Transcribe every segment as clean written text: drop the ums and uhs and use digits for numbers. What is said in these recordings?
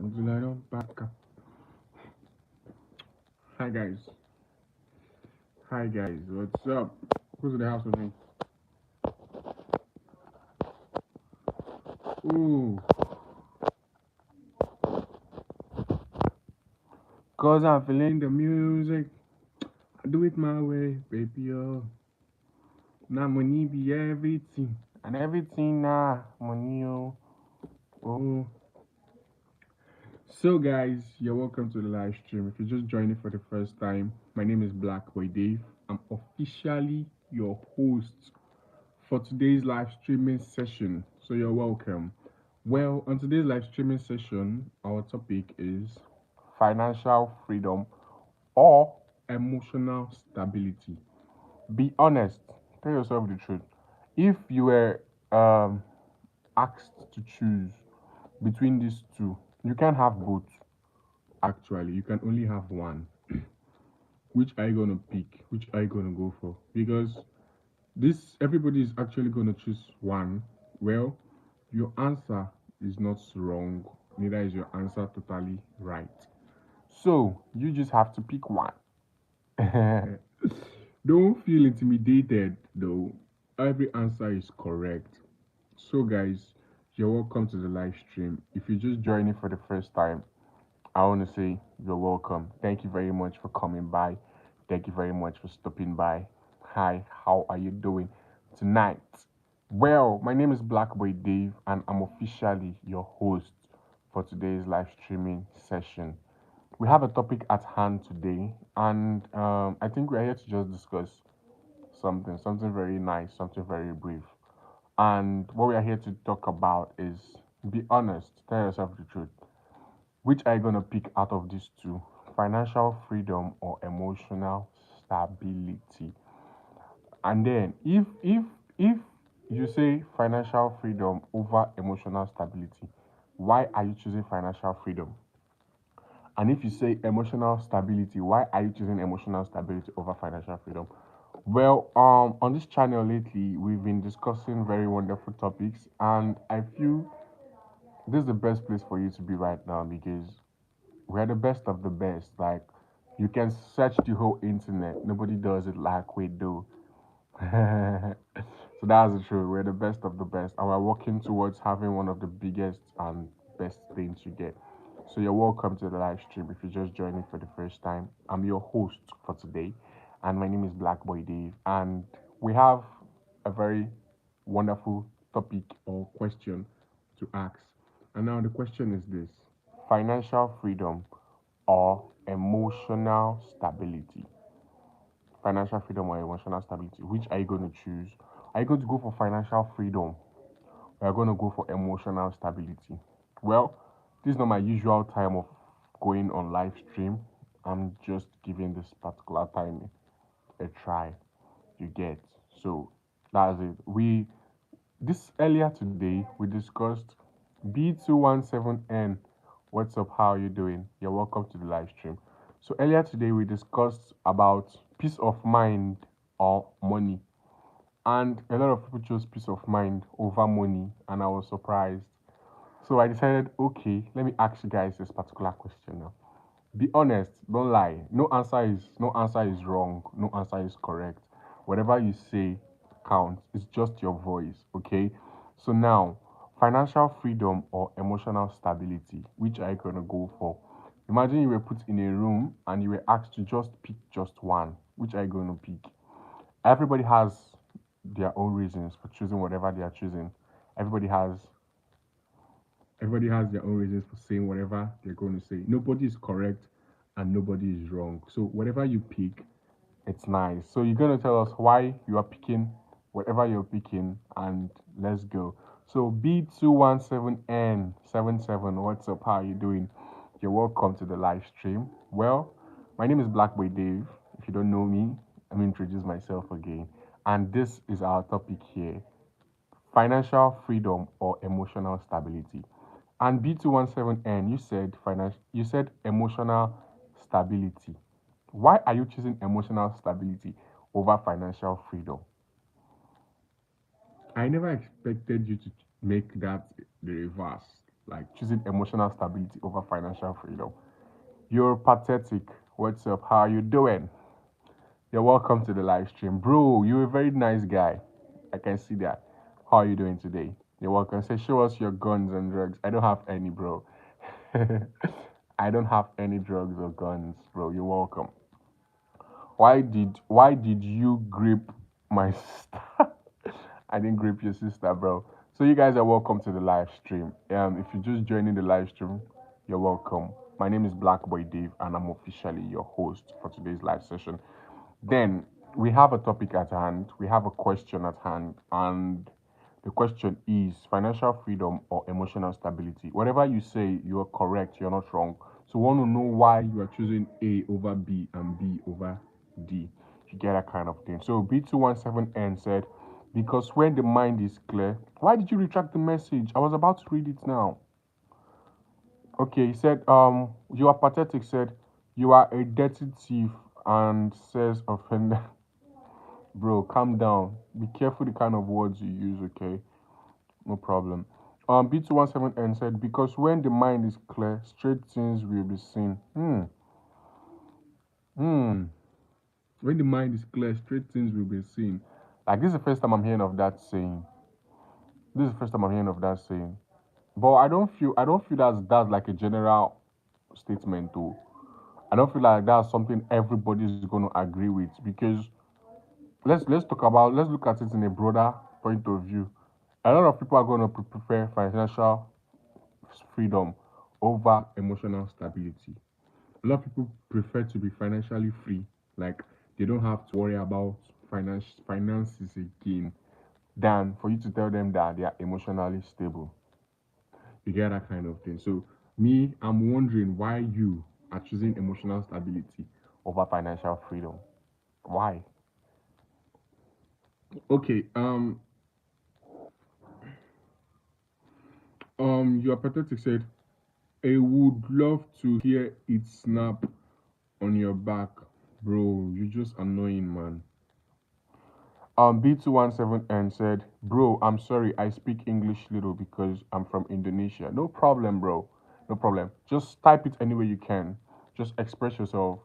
Until I don't back up. Hi guys. Hi guys. What's up? Who's in the house with me? Ooh. Cause I'm feeling the music. I do it my way, baby. Oh. Now money be everything. And everything now money oh. Oh. So guys, you're welcome to the live stream. If you're just joining for the first time, my name is Blaqboydave. I'm officially your host for today's live streaming session. So you're welcome. Well, on today's live streaming session, our topic is financial freedom or emotional stability. Be honest, tell yourself the truth. If you were asked to choose between these two, you can't have both. Actually, you can only have one. Which are you gonna pick? Which are you gonna go for? Because this everybody is actually gonna choose one. Well, your answer is not wrong, neither is your answer totally right. So you just have to pick one. Don't feel intimidated though. Every answer is correct. So guys, you're welcome to the live stream. If you're just joining for the first time, I want to say you're welcome. Thank you very much for coming by. Thank you very much for stopping by. Hi, how are you doing tonight? Well, my name is Blaqboydave, and I'm officially your host for today's live streaming session. We have a topic at hand today, and I think we're here to just discuss something very nice, something very brief. And what we are here to talk about is be honest, tell yourself the truth. Which are you gonna pick out of these two? Financial freedom or emotional stability? And then if you say financial freedom over emotional stability, why are you choosing financial freedom? And if you say emotional stability, why are you choosing emotional stability over financial freedom? Well, on this channel lately, we've been discussing very wonderful topics, and I feel this is the best place for you to be right now because we're the best of the best. Like, you can search the whole internet, nobody does it like we do. So that's the truth. We're the best of the best, and we're working towards having one of the biggest and best things you get. So you're welcome to the live stream. If you're just joining for the first time, I'm your host for today, and my name is Blaqboydave, and we have a very wonderful topic or question to ask. And now the question is this: financial freedom or emotional stability? Financial freedom or emotional stability? Which are you going to choose? Are you going to go for financial freedom or are you going to go for emotional stability? Well, this is not my usual time of going on live stream. I'm just giving this particular time a try. You get. So that's it. We this earlier today we discussed B217N. What's up? How are you doing? You're welcome to the live stream. So earlier today we discussed about peace of mind or money. And a lot of people chose peace of mind over money, and I was surprised. So I decided, okay, let me ask you guys this particular question now. Be honest, don't lie. No answer is wrong. No answer is correct. Whatever you say counts. It's just your voice, okay? So now, financial freedom or emotional stability, which are you gonna go for? Imagine you were put in a room and you were asked to just pick just one. Which are you gonna pick? Everybody has their own reasons for choosing whatever they are choosing. Everybody has Everybody has their own reasons for saying whatever they're going to say. Nobody is correct and nobody is wrong. So whatever you pick, it's nice. So you're going to tell us why you are picking whatever you're picking and let's go. So B217N77, what's up? How are you doing? You're welcome to the live stream. Well, my name is Blaqboydave. If you don't know me, let me introduce myself again. And this is our topic here: financial freedom or emotional stability. And B217N, you said emotional stability. Why are you choosing emotional stability over financial freedom? I never expected you to make that the reverse. like choosing emotional stability over financial freedom. You're pathetic. What's up? How are you doing? You're welcome to the live stream. Bro, you're a very nice guy. I can see that. How are you doing today? You're welcome. Say, show us your guns and drugs. I don't have any, bro. I don't have any drugs or guns, bro. You're welcome. Why did you grip my sister? I didn't grip your sister, bro. So you guys are welcome to the live stream. If you're just joining the live stream, you're welcome. My name is Blaqboydave, and I'm officially your host for today's live session. Then we have a topic at hand. We have a question at hand, and the question is financial freedom or emotional stability. Whatever you say, you are correct. You're not wrong. So, we want to know why you are choosing A over B and B over D. You get that kind of thing. So, B217N said, because when the mind is clear, why did you retract the message? I was about to read it now. Okay, he said, you are pathetic, said, you are a dirty thief and says offender. Bro, calm down. Be careful the kind of words you use, okay? No problem. B217N said, because when the mind is clear, straight things will be seen. Hmm. When the mind is clear, straight things will be seen. Like, this is the first time I'm hearing of that saying. This is the first time I'm hearing of that saying. But I don't feel that's like a general statement too. I don't feel like that's something everybody's going to agree with because let's look at it in a broader point of view. A lot of people are going to prefer financial freedom over emotional stability. A lot of people prefer to be financially free, like they don't have to worry about finances again, than for you to tell them that they are emotionally stable. You get that kind of thing. So me, I'm wondering why you are choosing emotional stability over financial freedom. Why? Okay, your pathetic said, I would love to hear it snap on your back. Bro, you just annoying, man. B217N said, bro, I'm sorry, I speak English little because I'm from Indonesia. No problem, bro. No problem. Just type it any way you can. Just express yourself.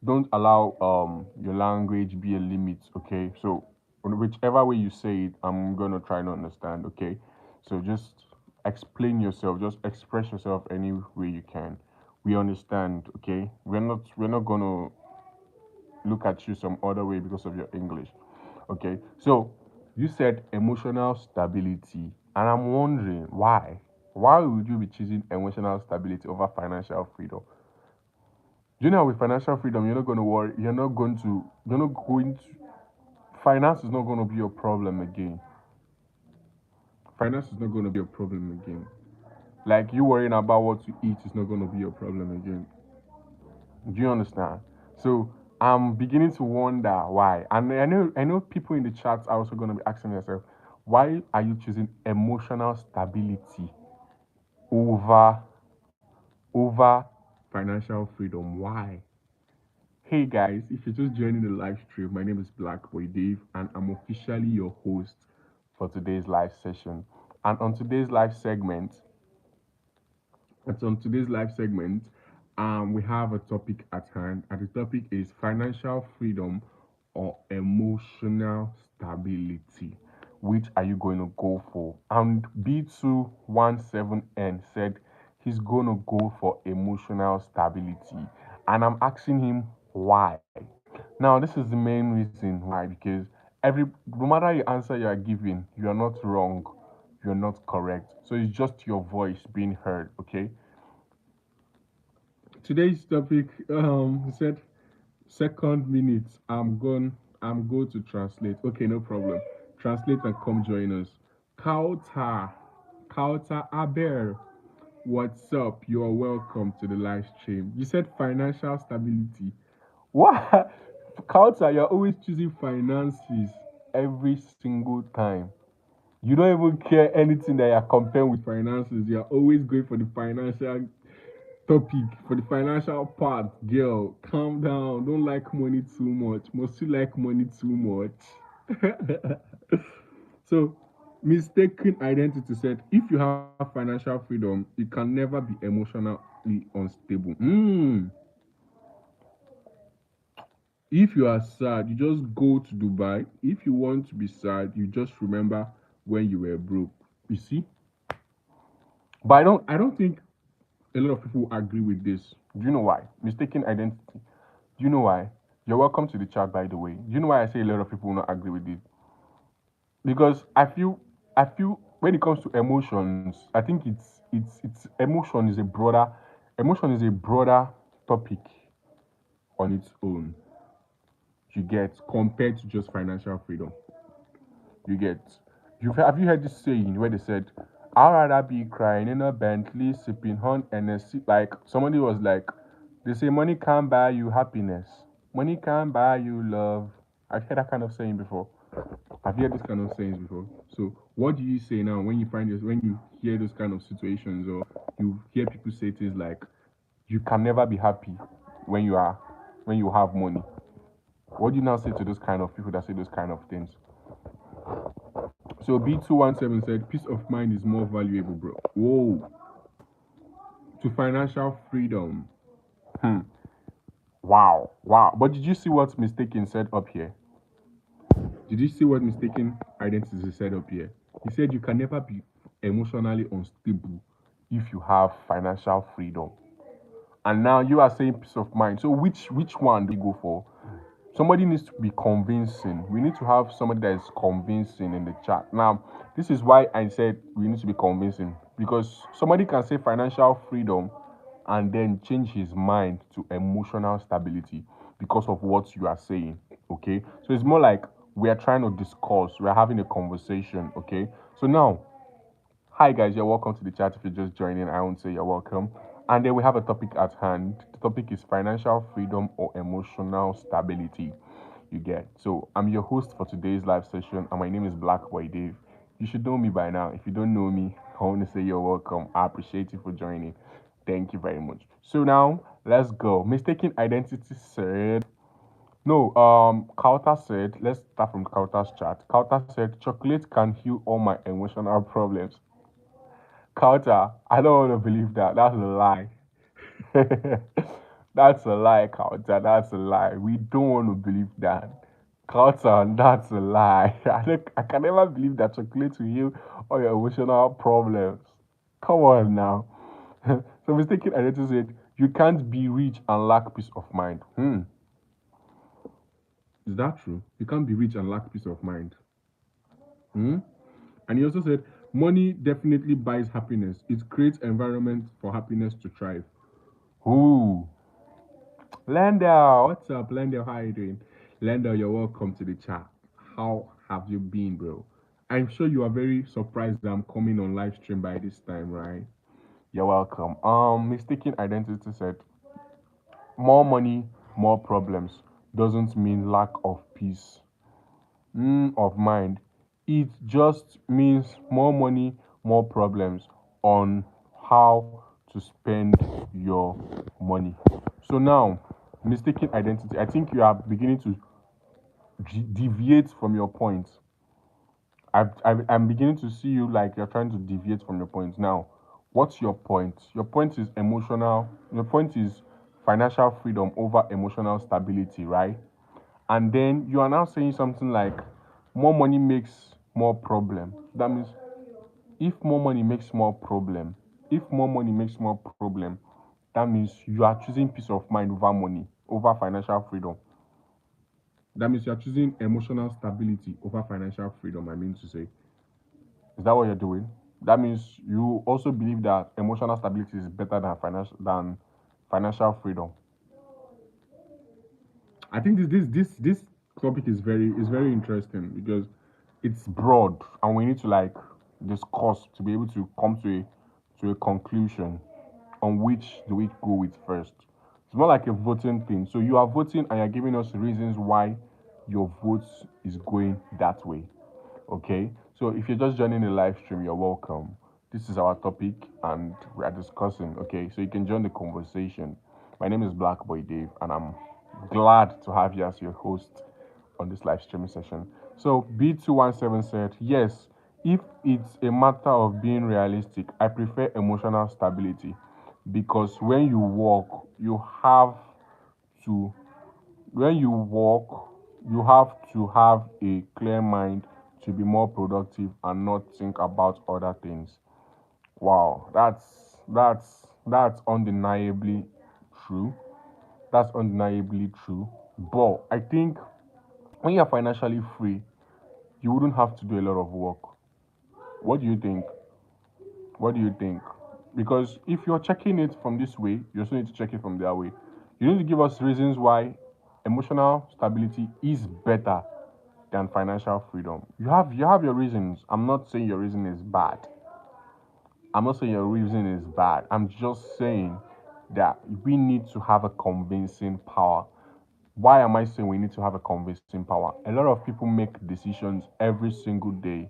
Don't allow your language be a limit, okay? So whichever way you say it, I'm gonna try to understand, okay? So just explain yourself, just express yourself any way you can. We understand, okay? We're not gonna look at you some other way because of your English. Okay, so you said emotional stability, and I'm wondering why. Why would you be choosing emotional stability over financial freedom? Do you know with financial freedom, you're not going to worry, finance is not going to be your problem again. Finance is not going to be a problem again. Like you worrying about what to eat is not going to be your problem again. Do you understand? So I'm beginning to wonder why. And I know people in the chats are also going to be asking themselves, why are you choosing emotional stability over over financial freedom? Why? Hey guys, if you're just joining the live stream, my name is Blaqboydave and I'm officially your host for today's live session. And on today's live segment, And so on today's live segment, we have a topic at hand, and the topic is financial freedom or emotional stability. Which are you going to go for? And B217N said he's going to go for emotional stability. And I'm asking him why. Now, this is the main reason why, because no matter the answer you are giving, you are not wrong, you're not correct. So it's just your voice being heard, okay? Today's topic said second minute. I'm going to translate. Okay, no problem. Translate and come join us. Kauta. Kauta Aber. What's up? You are welcome to the live stream. You said financial stability. What? Kauta, you're always choosing finances every single time. You don't even care anything that you're comparing with finances. You're always going for the financial topic, for the financial part. Girl, calm down. Don't like money too much. Must you like money too much? So Mistaken identity said if you have financial freedom, you can never be emotionally unstable. If you are sad, you just go to Dubai. If you want to be sad, you just remember when you were broke. You see? But I don't think a lot of people agree with this. Do you know why? Mistaken identity. Do you know why? You're welcome to the chat, by the way. Do you know why I say a lot of people will not agree with it? Because I feel when it comes to emotions, I think it's emotion is a broader topic on its own. You get compared to just financial freedom. You get. Have you heard this saying where they said, "I'd rather be crying in a Bentley, sipping on Hennessy." Like somebody was like, "They say money can't buy you happiness. Money can't buy you love." I've heard that kind of saying before. I've heard this kind of sayings before. So, what do you say now when you find this, when you hear those kind of situations, or you hear people say things like, "You can never be happy when you are when you have money." What do you now say to those kind of people that say those kind of things? So B217 said, peace of mind is more valuable, bro. Whoa. To financial freedom. Hmm. Wow. Wow. But did you see what Mistaken said up here? Did you see what Mistaken identity said up here? He said you can never be emotionally unstable if you have financial freedom. And now you are saying peace of mind. So which one do you go for? Somebody needs to be convincing. We need to have somebody that is convincing in the chat. Now, this is why I said we need to be convincing, because somebody can say financial freedom and then change his mind to emotional stability because of what you are saying. Okay, so it's more like we are trying to discuss, we're having a conversation. Okay, so now, hi guys, you're welcome to the chat. If you're just joining, I won't say you're welcome. And then we have a topic at hand. The topic is financial freedom or emotional stability. You get. So I'm your host for today's live session, and my name is Blaqboydave. You should know me by now. If you don't know me, I want to say you're welcome. I appreciate you for joining. Thank you very much. So now let's go. Mistaken identity said no, Kauta said, let's start from Kauta's chat. Kauta said, chocolate can heal all my emotional problems. Kauta, I don't want to believe that. That's a lie. That's a lie, Kauta. That's a lie. We don't want to believe that. Kauta, that's a lie. I can never believe that chocolate will heal all your emotional problems. Come on now. So mistaken identity said, you can't be rich and lack peace of mind. Is that true? You can't be rich and lack peace of mind. Hmm? And he also said, money definitely buys happiness. It creates environment for happiness to thrive. Ooh. Lendell, what's up, Lendell? How are you doing? Lendell, you're welcome to the chat. How have you been, bro? I'm sure you are very surprised that I'm coming on live stream by this time, right? You're welcome. Mistaken identity said, more money, more problems doesn't mean lack of peace of mind. It just means more money, more problems on how to spend your money. So now, mistaken identity. I think you are beginning to deviate from your point. I'm beginning to see you like you're trying to deviate from your point. Now, what's your point? Your point is emotional. Your point is financial freedom over emotional stability, right? And then you are now saying something like more money makes more problem. That means if more money makes more problem, if more money makes more problem, that means you are choosing peace of mind over money, over financial freedom. That means you are choosing emotional stability over financial freedom, I mean to say. Is that what you're doing? That means you also believe that emotional stability is better than financial freedom. I think this topic is very interesting because it's broad and we need to like discuss to be able to come to a conclusion on which do we go with first. It's more like a voting thing. So you are voting and you're giving us reasons why your vote is going that way. Okay. So if you're just joining the live stream, you're welcome. This is our topic and we are discussing. Okay. So you can join the conversation. My name is Blaqboydave and I'm glad to have you as your host on this live streaming session. So B217 said, yes, If it's a matter of being realistic, I prefer emotional stability because when you work, you have to when you work, you have to have a clear mind to be more productive and not think about other things. Wow, that's undeniably true. That's undeniably true. But I think when you're financially free, you wouldn't have to do a lot of work. What do you think? What do you think? Because if you're checking it from this way, you also need to check it from their way. You need to give us reasons why emotional stability is better than financial freedom. You have your reasons. I'm not saying your reason is bad. I'm not saying your reason is bad. I'm just saying that we need to have a convincing power. Why am I saying we need to have a convincing power? A lot of people make decisions every single day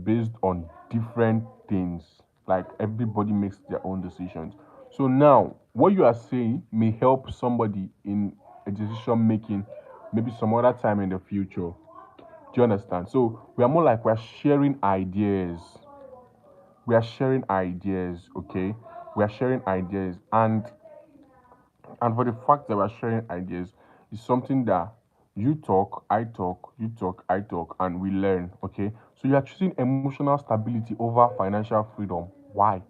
based on different things. Like everybody makes their own decisions. So now, what you are saying may help somebody in a decision making maybe some other time in the future. Do you understand? So we are more like we're sharing ideas. We are sharing ideas, okay? We are sharing ideas, and for the fact that we're sharing ideas is something that you talk, I talk, you talk, I talk, and we learn, okay? So you are choosing emotional stability over financial freedom. Why?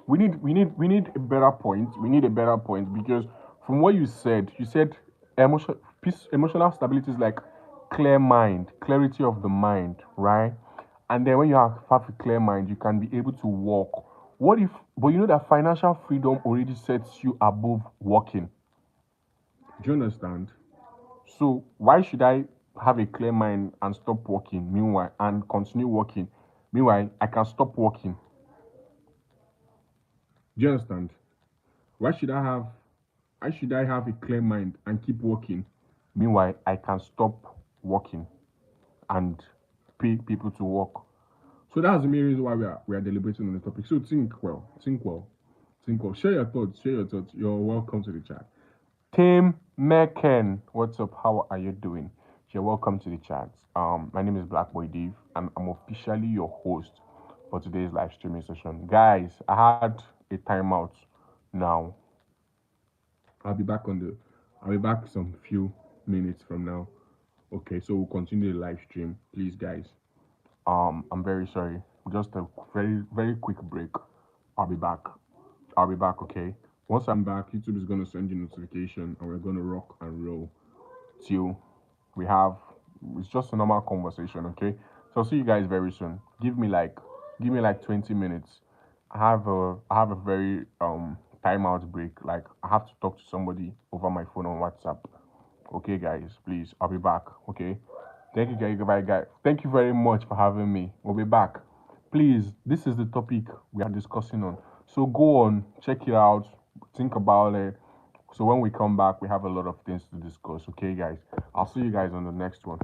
We need a better point. We need a better point because from what you said emotional stability is like clear mind, clarity of the mind, right? And then when you have a clear mind, you can be able to walk. What if but you know that financial freedom already sets you above working? Do you understand? So why should I have a clear mind and stop working meanwhile and continue working? Meanwhile, I can stop working. Do you understand? Why should I have a clear mind and keep working? Meanwhile, I can stop working and pay people to work. So that's the main reason why we are deliberating on the topic. So think well, think well, think well. Share your thoughts. Share your thoughts. You're welcome to the chat. Tim Mecken, what's up? How are you doing? You're welcome to the chat. My name is Blaqboydave, and I'm officially your host for today's live streaming session. Guys, I had a timeout now. I'll be back on the I'll be back some few minutes from now. Okay, so we'll continue the live stream. Please guys. I'm very sorry. Just a very quick break. I'll be back. I'll be back, okay? Once I'm back, YouTube is gonna send you notification and we're gonna rock and roll till we have it's just a normal conversation, okay? So I'll see you guys very soon. Give me like 20 minutes. I have a very timeout break. Like I have to talk to somebody over my phone on WhatsApp. Okay guys, please, I'll be back. Okay. Thank you guys. Goodbye guys. Thank you very much for having me. We'll be back. Please, this is the topic we are discussing on. So go on, check it out, think about it. So when we come back, we have a lot of things to discuss. Okay, guys. I'll see you guys on the next one.